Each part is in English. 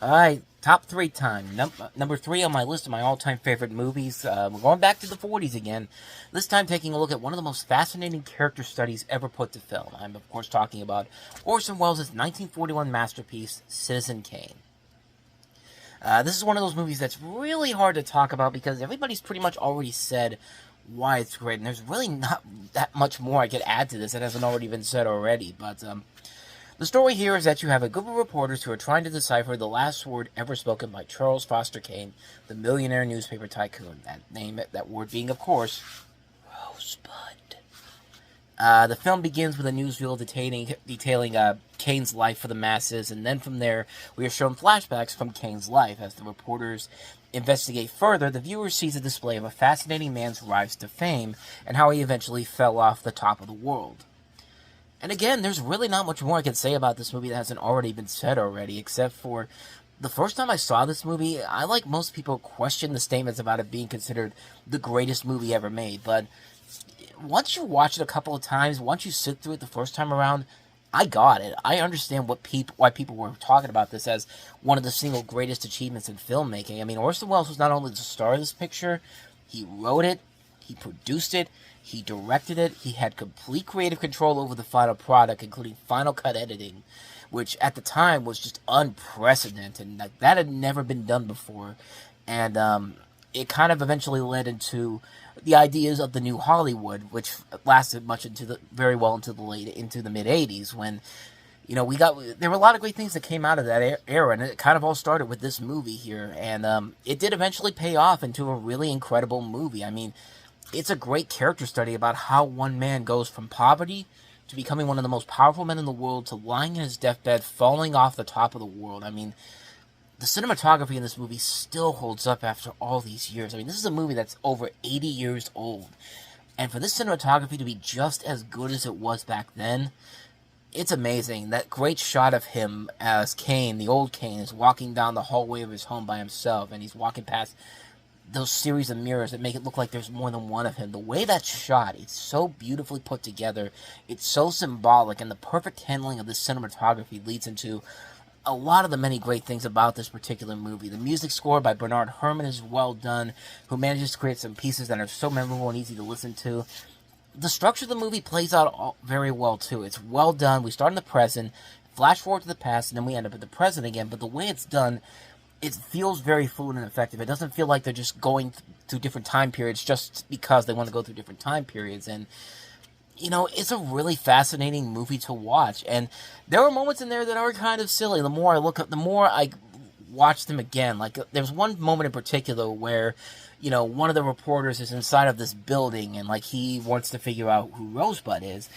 Alright, top three time. Number three on my list of my all-time favorite movies. We're going back to the 40s again. This time taking a look at one of the most fascinating character studies ever put to film. I'm, of course, talking about Orson Welles' 1941 masterpiece, Citizen Kane. This is one of those movies that's really hard to talk about because everybody's pretty much already said why it's great, and there's really not that much more I could add to this that hasn't already been said already, but, the story here is that you have a group of reporters who are trying to decipher the last word ever spoken by Charles Foster Kane, the millionaire newspaper tycoon. That word being, of course, Rosebud. The film begins with a newsreel detailing Kane's life for the masses, and then from there, we are shown flashbacks from Kane's life. As the reporters investigate further, the viewer sees a display of a fascinating man's rise to fame, and how he eventually fell off the top of the world. And again, there's really not much more I can say about this movie that hasn't already been said already, except for the first time I saw this movie, I, like most people, questioned the statements about it being considered the greatest movie ever made. But once you watch it a couple of times, once you sit through it the first time around, I got it. I understand why people were talking about this as one of the single greatest achievements in filmmaking. I mean, Orson Welles was not only the star of this picture, he wrote it, he produced it, he directed it, he had complete creative control over the final product, including Final Cut editing, which at the time was just unprecedented, and that had never been done before. And it kind of eventually led into the ideas of the new Hollywood, which lasted much into the mid 80s, when, you know, there were a lot of great things that came out of that era, and it kind of all started with this movie here, and it did eventually pay off into a really incredible movie. I mean, it's a great character study about how one man goes from poverty to becoming one of the most powerful men in the world to lying in his deathbed, falling off the top of the world. I mean, the cinematography in this movie still holds up after all these years. I mean, this is a movie that's over 80 years old, and for this cinematography to be just as good as it was back then, it's amazing. That great shot of him as Kane, the old Kane, is walking down the hallway of his home by himself, and he's walking past those series of mirrors that make it look like there's more than one of him. The way that's shot, it's so beautifully put together. It's so symbolic, and the perfect handling of this cinematography leads into a lot of the many great things about this particular movie. The music score by Bernard Herrmann is well done, who manages to create some pieces that are so memorable and easy to listen to. The structure of the movie plays out very well, too. It's well done. We start in the present, flash forward to the past, and then we end up at the present again. But the way it's done, it feels very fluid and effective. It doesn't feel like they're just going through different time periods just because they want to go through different time periods. And, you know, it's a really fascinating movie to watch. And there are moments in there that are kind of silly. The more I look up, the more I watch them again. Like, there's one moment in particular where, you know, one of the reporters is inside of this building, and, like, he wants to figure out who Rosebud is.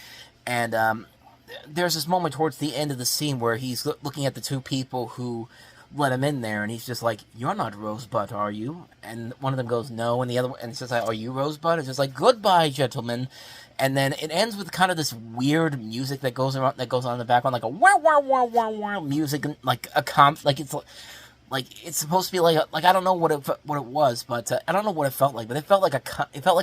And there's this moment towards the end of the scene where he's looking at the two people who let him in there, and he's just like, "You're not Rosebud, are you?" And one of them goes, "No," and the other, and it's just like, "Are you Rosebud?" It's just like, "Goodbye, gentlemen." And then it ends with kind of this weird music that goes on in the background, like a wah wah wah wah wah music, like it's supposed to be like I don't know what it was, but I don't know what it felt like, but it felt like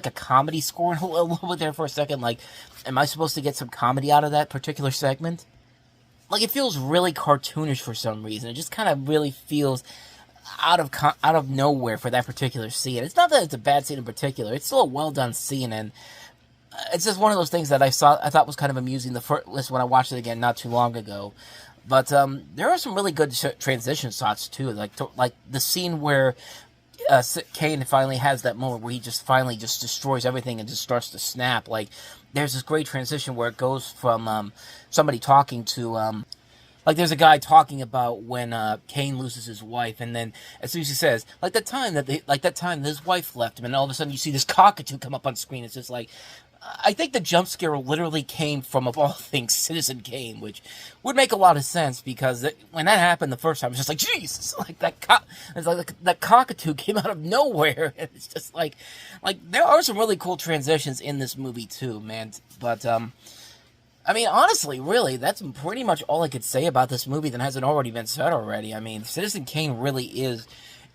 a comedy score a little bit there for a second. Like, am I supposed to get some comedy out of that particular segment? Like, it feels really cartoonish for some reason. It just kind of really feels out of nowhere for that particular scene. It's not that it's a bad scene in particular. It's still a well done scene, and it's just one of those things that I thought was kind of amusing when I watched it again not too long ago. But there are some really good transition shots too, like the scene where Kane finally has that moment where he just finally just destroys everything and just starts to snap. Like, there's this great transition where it goes from somebody talking to like, there's a guy talking about when Kane loses his wife, and then as soon as he says, that time his wife left him, and all of a sudden you see this cockatoo come up on screen. It's just like, I think the jump scare literally came from, of all things, Citizen Kane, which would make a lot of sense, because when that happened the first time, it's just like, Jesus, that cockatoo came out of nowhere, and it's just like there are some really cool transitions in this movie too, man. But I mean, honestly, really, that's pretty much all I could say about this movie that hasn't already been said already. I mean, Citizen Kane really is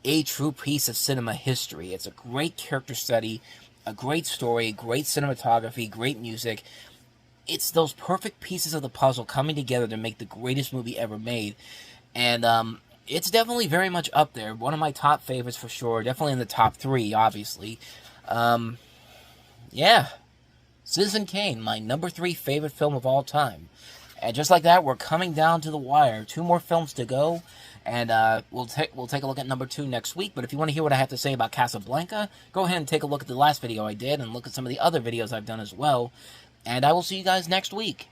a true piece of cinema history. It's a great character study, a great story, great cinematography, great music. It's those perfect pieces of the puzzle coming together to make the greatest movie ever made. And it's definitely very much up there. One of my top favorites for sure. Definitely in the top 3, obviously. Yeah. Citizen Kane, my number 3 favorite film of all time. And just like that, we're coming down to the wire. 2 more films to go. And we'll take a look at number 2 next week. But if you want to hear what I have to say about Casablanca, go ahead and take a look at the last video I did and look at some of the other videos I've done as well. And I will see you guys next week.